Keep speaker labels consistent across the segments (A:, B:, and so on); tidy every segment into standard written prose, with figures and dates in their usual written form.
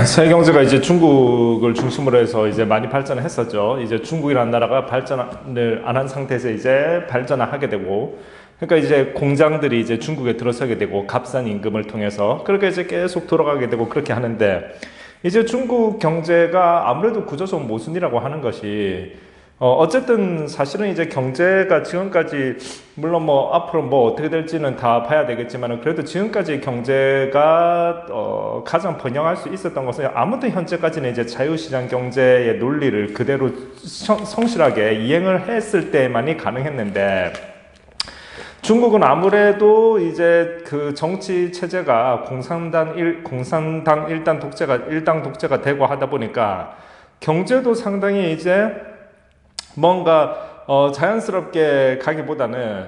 A: 세계 경제가 이제 중국을 중심으로 해서 이제 많이 발전을 했었죠. 이제 중국이라는 나라가 발전을 안 한 상태에서 이제 발전을 하게 되고, 그러니까 이제 공장들이 이제 중국에 들어서게 되고, 값싼 임금을 통해서 그렇게 이제 계속 돌아가게 되고 그렇게 하는데, 이제 중국 경제가 아무래도 구조적 모순이라고 하는 것이 어쨌든 사실은 이제 경제가 지금까지 물론 뭐 앞으로 뭐 어떻게 될지는 다 봐야 되겠지만 그래도 지금까지 경제가 가장 번영할 수 있었던 것은 아무튼 현재까지는 이제 자유시장 경제의 논리를 그대로 성실하게 이행을 했을 때만이 가능했는데, 중국은 아무래도 이제 그 정치 체제가 공산당 일당 독재가 되고 하다 보니까 경제도 상당히 이제 뭔가 자연스럽게 가기보다는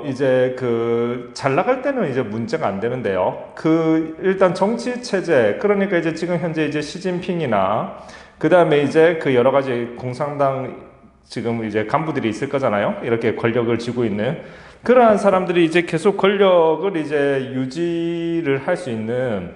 A: 이제 그 잘 나갈 때는 이제 문제가 안 되는데요. 그 일단 정치 체제, 그러니까 이제 지금 현재 이제 시진핑이나 그 다음에 이제 그 여러 가지 공산당 지금 이제 간부들이 있을 거잖아요. 이렇게 권력을 쥐고 있는 그러한 사람들이 이제 계속 권력을 이제 유지를 할 수 있는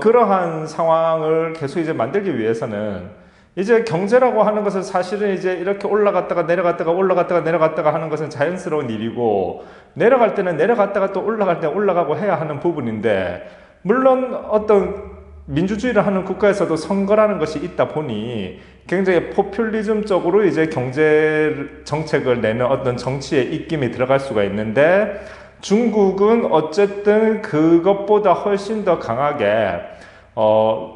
A: 그러한 상황을 계속 이제 만들기 위해서는 이제 경제라고 하는 것은 사실은 이제 이렇게 올라갔다가 내려갔다가 올라갔다가 내려갔다가 하는 것은 자연스러운 일이고, 내려갈 때는 내려갔다가 또 올라갈 때 올라가고 해야 하는 부분인데, 물론 어떤 민주주의를 하는 국가에서도 선거라는 것이 있다 보니 굉장히 포퓰리즘적으로 이제 경제 정책을 내는 어떤 정치의 입김이 들어갈 수가 있는데, 중국은 어쨌든 그것보다 훨씬 더 강하게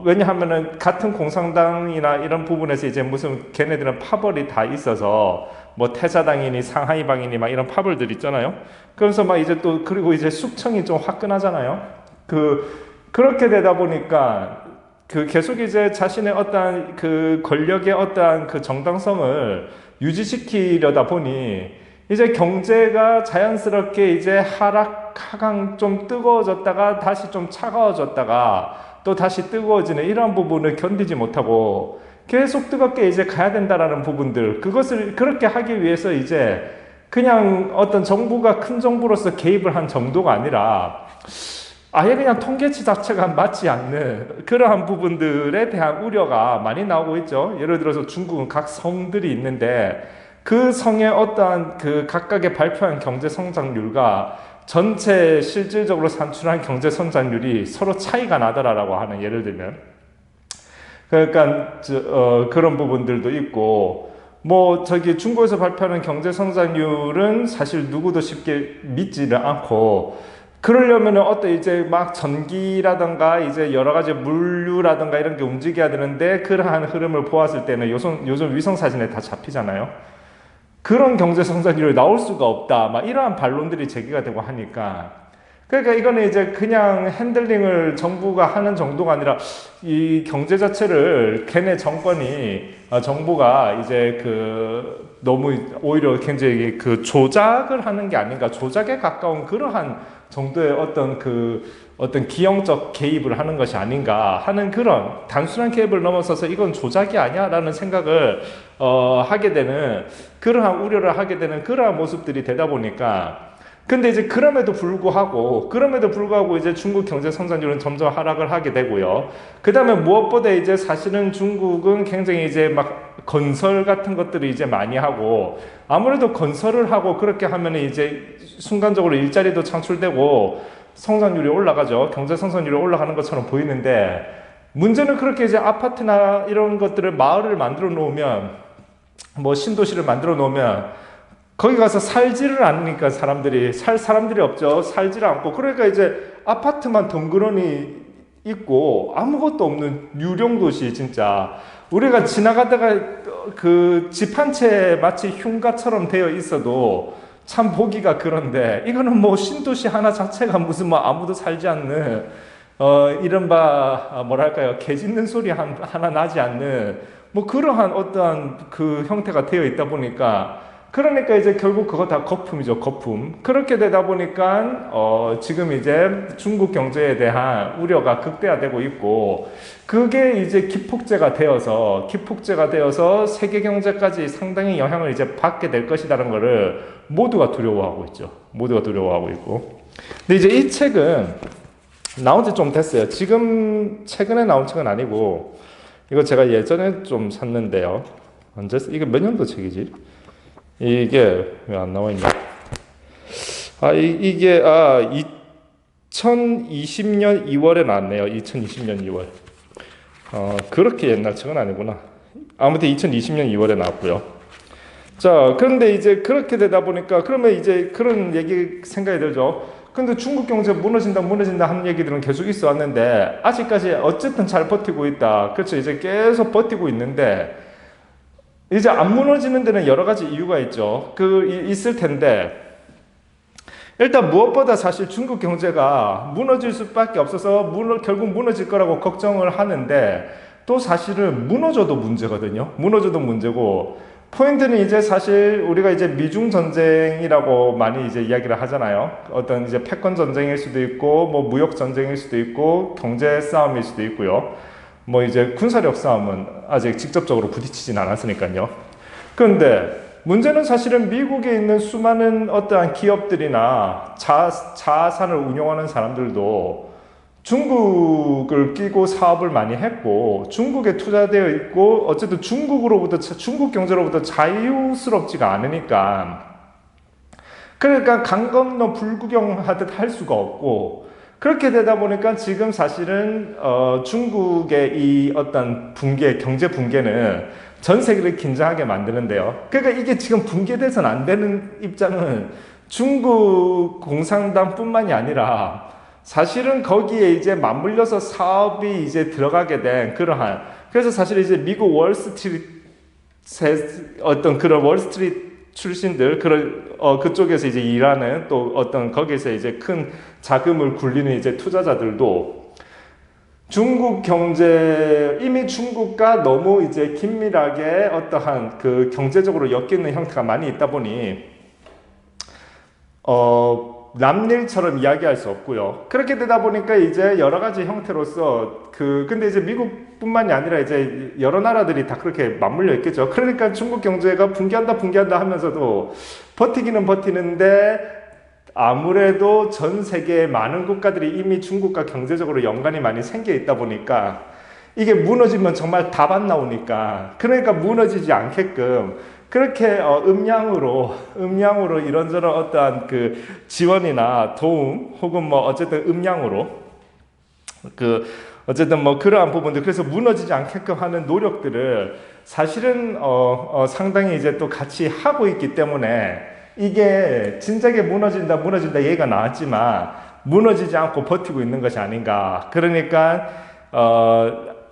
A: 왜냐하면은 같은 공산당이나 이런 부분에서 이제 무슨 걔네들은 파벌이 다 있어서 뭐 태자당이니 상하이방이니 막 이런 파벌들 있잖아요. 그래서 막 이제 또 그리고 이제 숙청이 좀 화끈하잖아요. 그렇게 되다 보니까 그 계속 이제 자신의 어떠한 그 권력의 어떠한 그 정당성을 유지시키려다 보니 이제 경제가 자연스럽게 이제 하강 좀 뜨거워졌다가 다시 좀 차가워졌다가 또 다시 뜨거워지는 이러한 부분을 견디지 못하고 계속 뜨겁게 이제 가야 된다라는 부분들, 그것을 그렇게 하기 위해서 이제 그냥 어떤 정부가 큰 정부로서 개입을 한 정도가 아니라 아예 그냥 통계치 자체가 맞지 않는 그러한 부분들에 대한 우려가 많이 나오고 있죠. 예를 들어서 중국은 각 성들이 있는데 그 성의 어떠한 그 각각의 발표한 경제 성장률과 전체 실질적으로 산출한 경제 성장률이 서로 차이가 나더라라고 하는, 예를 들면 그러니까 그런 부분들도 있고, 뭐 저기 중국에서 발표하는 경제 성장률은 사실 누구도 쉽게 믿지를 않고, 그러려면 어떤 이제 막 전기라든가 이제 여러 가지 물류라든가 이런 게 움직여야 되는데 그러한 흐름을 보았을 때는 요즘 위성 사진에 다 잡히잖아요. 그런 경제 성장률이 나올 수가 없다, 막 이러한 반론들이 제기가 되고 하니까, 그러니까 이거는 이제 그냥 핸들링을 정부가 하는 정도가 아니라 이 경제 자체를 걔네 정부가 이제 그 너무 오히려 굉장히 그 조작을 하는 게 아닌가, 조작에 가까운 그러한 정도의 어떤 기형적 개입을 하는 것이 아닌가 하는 그런 단순한 개입을 넘어서서 이건 조작이 아니야 라는 생각을 하게 되는, 그러한 우려를 하게 되는 그러한 모습들이 되다 보니까, 근데 이제 그럼에도 불구하고 이제 중국 경제 성장률은 점점 하락을 하게 되고요. 그 다음에 무엇보다 이제 사실은 중국은 굉장히 이제 막 건설 같은 것들을 이제 많이 하고, 아무래도 건설을 하고 그렇게 하면 이제 순간적으로 일자리도 창출되고 성장률이 올라가죠. 경제 성장률이 올라가는 것처럼 보이는데, 문제는 그렇게 이제 아파트나 이런 것들을 마을을 만들어 놓으면, 뭐 신도시를 만들어 놓으면 거기 가서 살지를 않으니까 사람들이 살 사람들이 없죠. 살지를 않고, 그러니까 이제 아파트만 덩그러니 있고 아무것도 없는 유령 도시, 진짜 우리가 지나가다가 그 집 한 채 마치 흉가처럼 되어 있어도 참 보기가 그런데, 이거는 뭐 신도시 하나 자체가 무슨 뭐 아무도 살지 않는 이른바 뭐랄까요, 개 짖는 소리 하나 나지 않는 뭐 그러한 어떠한 그 형태가 되어 있다 보니까, 그러니까 이제 결국 그거 다 거품이죠, 거품. 그렇게 되다 보니까 지금 이제 중국 경제에 대한 우려가 극대화되고 있고, 그게 이제 기폭제가 되어서 세계 경제까지 상당히 영향을 이제 받게 될 것이라는 것을 모두가 두려워하고 있죠. 모두가 두려워하고 있고. 근데 이제 이 책은 나온 지 좀 됐어요. 지금 최근에 나온 책은 아니고 이거 제가 예전에 좀 샀는데요. 언제 이게 몇 년도 책이지? 이게 왜 안 나와 있냐? 이게 2020년 2월에 나왔네요. 2020년 2월. 그렇게 옛날 책은 아니구나. 아무튼 2020년 2월에 나왔고요. 자, 그런데 이제 그렇게 되다 보니까 그러면 이제 그런 얘기 생각이 들죠. 근데 중국 경제 무너진다 하는 얘기들은 계속 있어 왔는데 아직까지 어쨌든 잘 버티고 있다. 그렇죠. 이제 계속 버티고 있는데 이제 안 무너지는 데는 여러 가지 이유가 있죠. 있을 텐데 일단 무엇보다 사실 중국 경제가 무너질 수밖에 없어서 결국 무너질 거라고 걱정을 하는데 또 사실은 무너져도 문제거든요. 무너져도 문제고 포인트는 이제 사실 우리가 이제 미중 전쟁이라고 많이 이제 이야기를 하잖아요. 어떤 이제 패권 전쟁일 수도 있고 뭐 무역 전쟁일 수도 있고 경제 싸움일 수도 있고요. 뭐 이제 군사력 싸움은 아직 직접적으로 부딪히진 않았으니까요. 그런데 문제는 사실은 미국에 있는 수많은 어떠한 기업들이나 자산을 운용하는 사람들도 중국을 끼고 사업을 많이 했고 중국에 투자되어 있고 어쨌든 중국 경제로부터 자유스럽지가 않으니까 그러니까 강 건너 불구경하듯 할 수가 없고 그렇게 되다 보니까 지금 사실은 중국의 이 어떤 경제 붕괴는 전 세계를 긴장하게 만드는데요. 그러니까 이게 지금 붕괴돼서는 안 되는 입장은 중국 공산당뿐만이 아니라 사실은 거기에 이제 맞물려서 사업이 이제 들어가게 된 그러한 그래서 사실 이제 미국 월스트리트 어떤 그런 월스트리트 출신들 그쪽에서 이제 일하는 또 어떤 거기에서 이제 큰 자금을 굴리는 이제 투자자들도 중국 경제 이미 중국과 너무 이제 긴밀하게 어떠한 그 경제적으로 엮이는 형태가 많이 있다 보니 남일처럼 이야기할 수 없고요. 그렇게 되다 보니까 이제 여러 가지 형태로서 근데 이제 미국뿐만이 아니라 이제 여러 나라들이 다 그렇게 맞물려 있겠죠. 그러니까 중국 경제가 붕괴한다 하면서도 버티기는 버티는데 아무래도 전 세계의 많은 국가들이 이미 중국과 경제적으로 연관이 많이 생겨 있다 보니까 이게 무너지면 정말 답 안 나오니까 그러니까 무너지지 않게끔 그렇게 음량으로 이런저런 어떠한 그 지원이나 도움 혹은 뭐 어쨌든 음량으로 어쨌든 뭐 그러한 부분들 그래서 무너지지 않게끔 하는 노력들을 사실은 상당히 이제 또 같이 하고 있기 때문에 이게 진작에 무너진다 얘기가 나왔지만 무너지지 않고 버티고 있는 것이 아닌가. 그러니까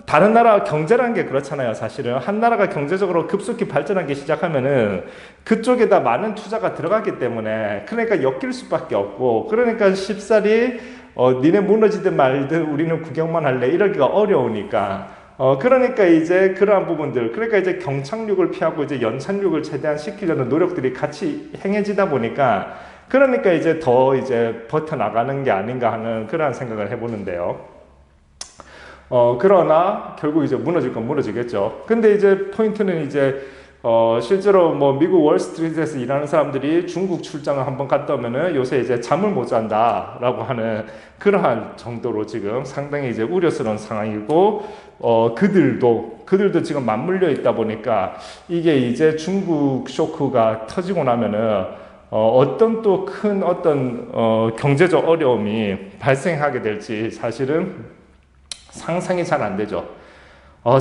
A: 다른 나라 경제라는 게 그렇잖아요. 사실은 한 나라가 경제적으로 급속히 발전하기 시작하면은 그쪽에다 많은 투자가 들어가기 때문에 그러니까 엮일 수밖에 없고 그러니까 쉽사리 니네 무너지든 말든 우리는 구경만 할래 이러기가 어려우니까 그러니까 이제 그러한 부분들, 그러니까 이제 경착륙을 피하고 이제 연착륙을 최대한 시키려는 노력들이 같이 행해지다 보니까 그러니까 이제 더 이제 버텨나가는 게 아닌가 하는 그러한 생각을 해보는데요. 그러나 결국 이제 무너질 건 무너지겠죠. 근데 이제 포인트는 이제 실제로 뭐 미국 월스트리트에서 일하는 사람들이 중국 출장을 한번 갔다 오면은 요새 이제 잠을 못 잔다라고 하는 그러한 정도로 지금 상당히 이제 우려스러운 상황이고 그들도 지금 맞물려 있다 보니까 이게 이제 중국 쇼크가 터지고 나면은 어떤 또 큰 어떤 경제적 어려움이 발생하게 될지 사실은 상상이 잘 안 되죠.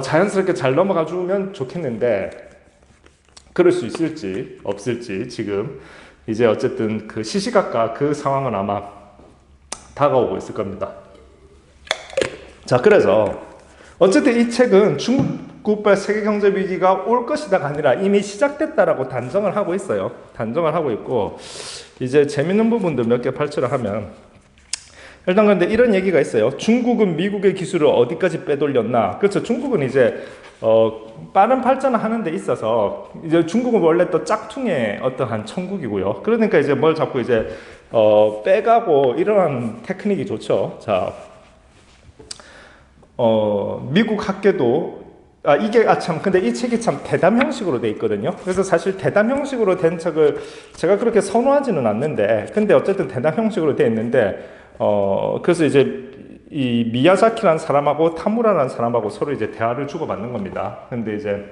A: 자연스럽게 잘 넘어가 주면 좋겠는데 그럴 수 있을지 없을지 지금 이제 어쨌든 그 시시각각 그 상황은 아마 다가오고 있을 겁니다. 자, 그래서 어쨌든 이 책은 중국발 세계 경제 위기가 올 것이다가 아니라 이미 시작됐다라고 단정을 하고 있어요. 단정을 하고 있고 이제 재밌는 부분들 몇 개 발표를 하면 일단 그런데 이런 얘기가 있어요. 중국은 미국의 기술을 어디까지 빼돌렸나? 그렇죠. 중국은 이제 빠른 발전을 하는 데 있어서 이제 중국은 원래 또 짝퉁의 어떠한 천국이고요. 그러니까 이제 뭘 자꾸 이제 빼가고 이러한 테크닉이 좋죠. 자, 미국 학계도 근데 이 책이 참 대담 형식으로 돼 있거든요. 그래서 사실 대담 형식으로 된 책을 제가 그렇게 선호하지는 않는데, 근데 어쨌든 대담 형식으로 돼 있는데, 그래서 이제 이 미야자키라는 사람하고 타무라라는 사람하고 서로 이제 대화를 주고받는 겁니다. 근데 이제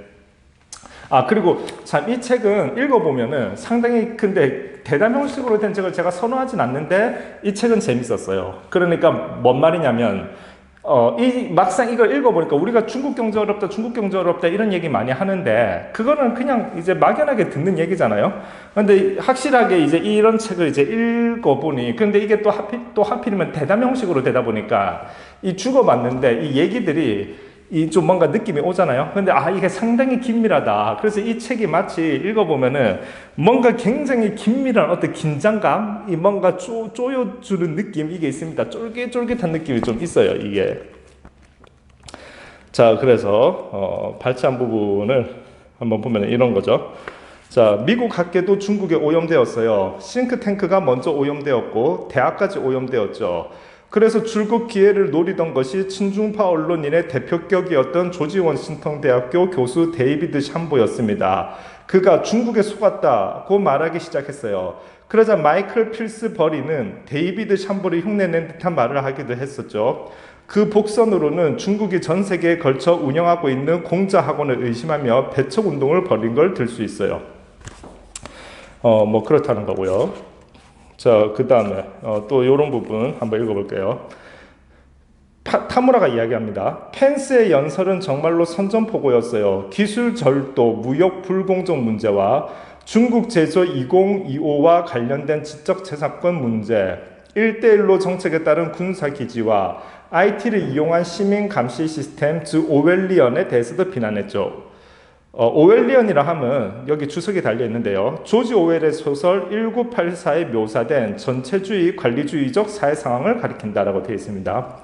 A: 그리고 참 이 책은 읽어보면은 상당히 근데 대담 형식으로 된 책을 제가 선호하진 않는데 이 책은 재밌었어요. 그러니까 뭔 말이냐면 이 막상 이걸 읽어보니까 우리가 중국 경제 어렵다, 중국 경제 어렵다 이런 얘기 많이 하는데 그거는 그냥 이제 막연하게 듣는 얘기잖아요. 근데 확실하게 이제 이런 책을 이제 읽어보니 근데 이게 또 하필이면 대담 형식으로 되다 보니까 이 주고받는데 이 얘기들이 이 좀 뭔가 느낌이 오잖아요. 근데 이게 상당히 긴밀하다. 그래서 이 책이 마치 읽어보면은 뭔가 굉장히 긴밀한 어떤 긴장감, 이 뭔가 쪼여주는 느낌 이게 있습니다. 쫄깃쫄깃한 느낌이 좀 있어요. 이게. 자, 그래서 발췌한 부분을 한번 보면 이런 거죠. 자, 미국 학계도 중국에 오염되었어요. 싱크탱크가 먼저 오염되었고 대학까지 오염되었죠. 그래서 줄곧 기회를 노리던 것이 친중파 언론인의 대표격이었던 조지 워싱턴 대학교 교수 데이비드 샴보였습니다. 그가 중국에 속았다고 말하기 시작했어요. 그러자 마이클 필스 버리는 데이비드 샴보를 흉내낸 듯한 말을 하기도 했었죠. 그 복선으로는 중국이 전 세계에 걸쳐 운영하고 있는 공자 학원을 의심하며 배척 운동을 벌인 걸 들 수 있어요. 뭐 그렇다는 거고요. 자, 그 다음에 또 이런 부분 한번 읽어볼게요. 타무라가 이야기합니다. 펜스의 연설은 정말로 선전포고였어요. 기술 절도, 무역 불공정 문제와 중국 제조 2025와 관련된 지적재산권 문제, 1대1로 정책에 따른 군사기지와 IT를 이용한 시민 감시 시스템, 즉 오웰리언에 대해서도 비난했죠. 오웰리언이라 하면 여기 주석이 달려 있는데요. 조지 오웰의 소설 1984에 묘사된 전체주의 관리주의적 사회 상황을 가리킨다라고 되어 있습니다.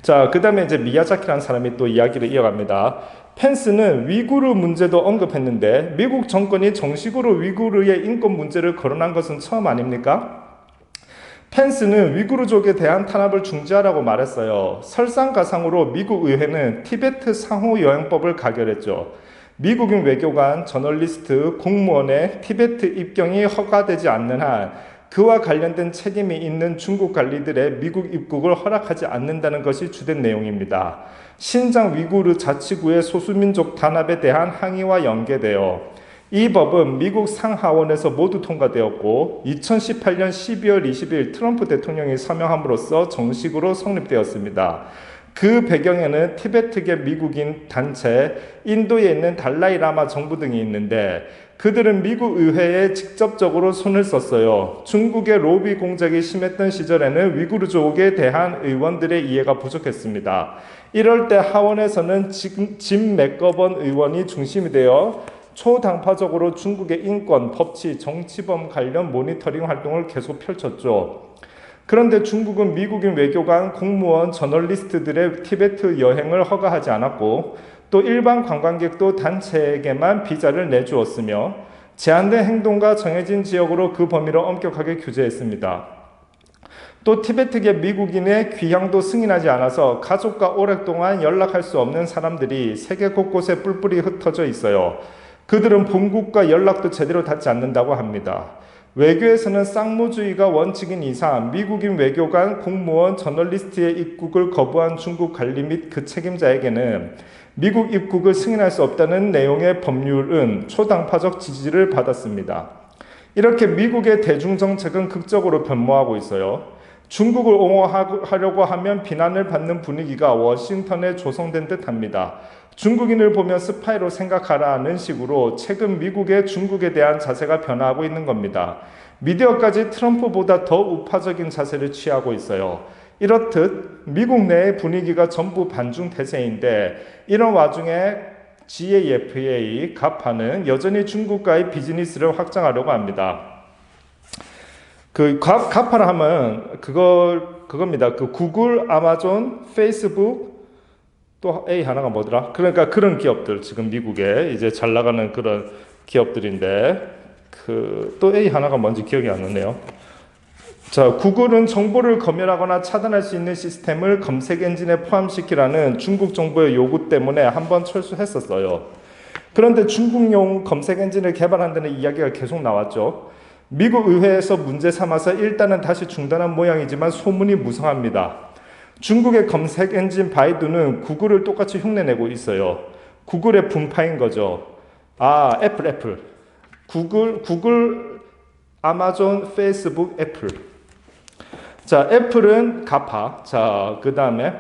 A: 자, 그 다음에 이제 미야자키라는 사람이 또 이야기를 이어갑니다. 펜스는 위구르 문제도 언급했는데 미국 정권이 정식으로 위구르의 인권 문제를 거론한 것은 처음 아닙니까? 펜스는 위구르족에 대한 탄압을 중지하라고 말했어요. 설상가상으로 미국 의회는 티베트 상호여행법을 가결했죠. 미국인 외교관, 저널리스트, 공무원의 티베트 입경이 허가되지 않는 한 그와 관련된 책임이 있는 중국 관리들의 미국 입국을 허락하지 않는다는 것이 주된 내용입니다. 신장 위구르 자치구의 소수민족 단합에 대한 항의와 연계되어 이 법은 미국 상하원에서 모두 통과되었고 2018년 12월 20일 트럼프 대통령이 서명함으로써 정식으로 성립되었습니다. 그 배경에는 티베트계 미국인 단체, 인도에 있는 달라이 라마 정부 등이 있는데 그들은 미국 의회에 직접적으로 손을 썼어요. 중국의 로비 공작이 심했던 시절에는 위구르족에 대한 의원들의 이해가 부족했습니다. 이럴 때 하원에서는 짐 맥거번 의원이 중심이 되어 초당파적으로 중국의 인권, 법치, 정치범 관련 모니터링 활동을 계속 펼쳤죠. 그런데 중국은 미국인 외교관, 공무원, 저널리스트들의 티베트 여행을 허가하지 않았고 또 일반 관광객도 단체에게만 비자를 내주었으며 제한된 행동과 정해진 지역으로 그 범위를 엄격하게 규제했습니다. 또 티베트계 미국인의 귀향도 승인하지 않아서 가족과 오랫동안 연락할 수 없는 사람들이 세계 곳곳에 뿔뿔이 흩어져 있어요. 그들은 본국과 연락도 제대로 닿지 않는다고 합니다. 외교에서는 쌍무주의가 원칙인 이상 미국인 외교관, 공무원, 저널리스트의 입국을 거부한 중국 관리 및 그 책임자에게는 미국 입국을 승인할 수 없다는 내용의 법률은 초당파적 지지를 받았습니다. 이렇게 미국의 대중정책은 극적으로 변모하고 있어요. 중국을 옹호하려고 하면 비난을 받는 분위기가 워싱턴에 조성된 듯합니다. 중국인을 보면 스파이로 생각하라는 식으로 최근 미국의 중국에 대한 자세가 변화하고 있는 겁니다. 미디어까지 트럼프보다 더 우파적인 자세를 취하고 있어요. 이렇듯 미국 내의 분위기가 전부 반중 태세인데 이런 와중에 GAFA, 가파는 여전히 중국과의 비즈니스를 확장하려고 합니다. 그 가파라 하면 그겁니다. 그 구글, 아마존, 페이스북 또 A 하나가 뭐더라? 그러니까 그런 기업들 지금 미국에 이제 잘 나가는 그런 기업들인데 그 또 A 하나가 뭔지 기억이 안 나네요. 자, 구글은 정보를 검열하거나 차단할 수 있는 시스템을 검색 엔진에 포함시키라는 중국 정부의 요구 때문에 한번 철수했었어요. 그런데 중국용 검색 엔진을 개발한다는 이야기가 계속 나왔죠. 미국 의회에서 문제 삼아서 일단은 다시 중단한 모양이지만 소문이 무성합니다. 중국의 검색 엔진 바이두는 구글을 똑같이 흉내내고 있어요. 구글의 분파인 거죠. 아, 애플. 구글, 아마존, 페이스북, 애플. 자, 애플은 가파. 자, 그 다음에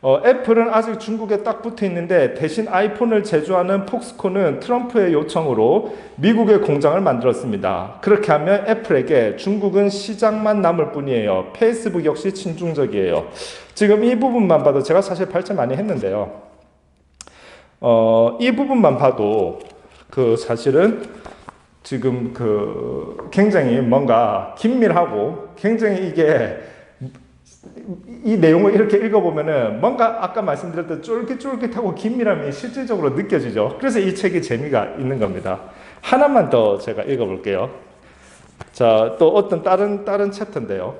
A: 애플은 아직 중국에 딱 붙어 있는데 대신 아이폰을 제조하는 폭스콘은 트럼프의 요청으로 미국의 공장을 만들었습니다. 그렇게 하면 애플에게 중국은 시장만 남을 뿐이에요. 페이스북 역시 친중적이에요. 지금 이 부분만 봐도 제가 사실 발제 많이 했는데요. 이 부분만 봐도 그 사실은 지금 그 굉장히 뭔가 긴밀하고 굉장히 이게 이 내용을 이렇게 읽어보면은 뭔가 아까 말씀드렸던 쫄깃쫄깃하고 긴밀함이 실질적으로 느껴지죠. 그래서 이 책이 재미가 있는 겁니다. 하나만 더 제가 읽어볼게요. 자, 또 어떤 다른 챕터인데요.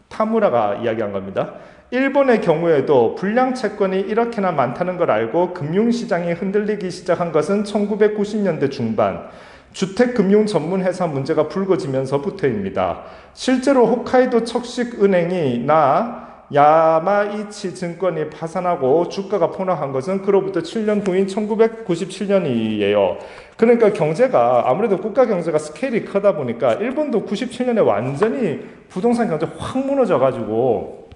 A: 타무라가 이야기한 겁니다. 일본의 경우에도 불량 채권이 이렇게나 많다는 걸 알고 금융시장이 흔들리기 시작한 것은 1990년대 중반 주택금융 전문 회사 문제가 불거지면서부터입니다. 실제로 홋카이도 척식은행이 야마이치 증권이 파산하고 주가가 폭락한 것은 그로부터 7년 후인 1997년이에요. 그러니까 경제가 아무래도 국가 경제가 스케일이 크다 보니까 일본도 97년에 완전히 부동산 경제 확 무너져가지고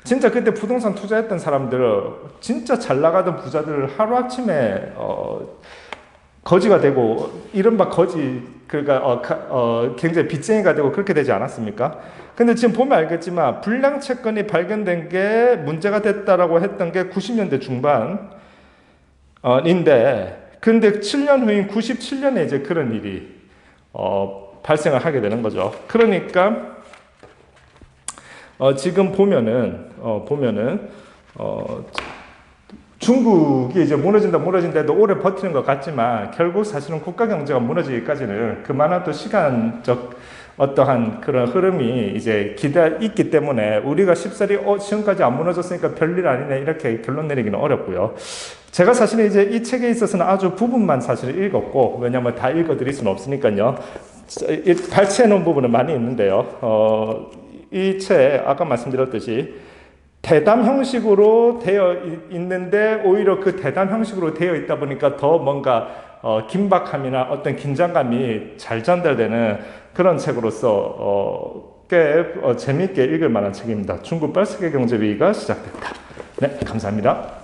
A: 진짜 그때 부동산 투자했던 사람들 진짜 잘 나가던 부자들 하루아침에 거지가 되고 이른바 거지 그러니까 굉장히 빚쟁이가 되고 그렇게 되지 않았습니까? 근데 지금 보면 알겠지만 불량 채권이 발견된 게 문제가 됐다라고 했던 게 90년대 중반인데 근데 7년 후인 97년에 이제 그런 일이 발생을 하게 되는 거죠. 그러니까 지금 보면은 중국이 이제 무너진다도 오래 버티는 것 같지만 결국 사실은 국가 경제가 무너지기까지는 그만한 또 시간적 어떠한 그런 흐름이 이제 있기 때문에 우리가 쉽사리 지금까지 안 무너졌으니까 별일 아니네 이렇게 결론 내리기는 어렵고요. 제가 사실은 이제 이 책에 있어서는 아주 부분만 사실 읽었고 왜냐하면 다 읽어드릴 수는 없으니까요. 발췌해 놓은 부분은 많이 있는데요. 이 책 아까 말씀드렸듯이 대담 형식으로 되어 있는데 오히려 그 대담 형식으로 되어 있다 보니까 더 뭔가 긴박함이나 어떤 긴장감이 잘 전달되는 그런 책으로서 꽤 재미있게 읽을 만한 책입니다. 중국 뻘세계 경제 위기가 시작됐다. 네, 감사합니다.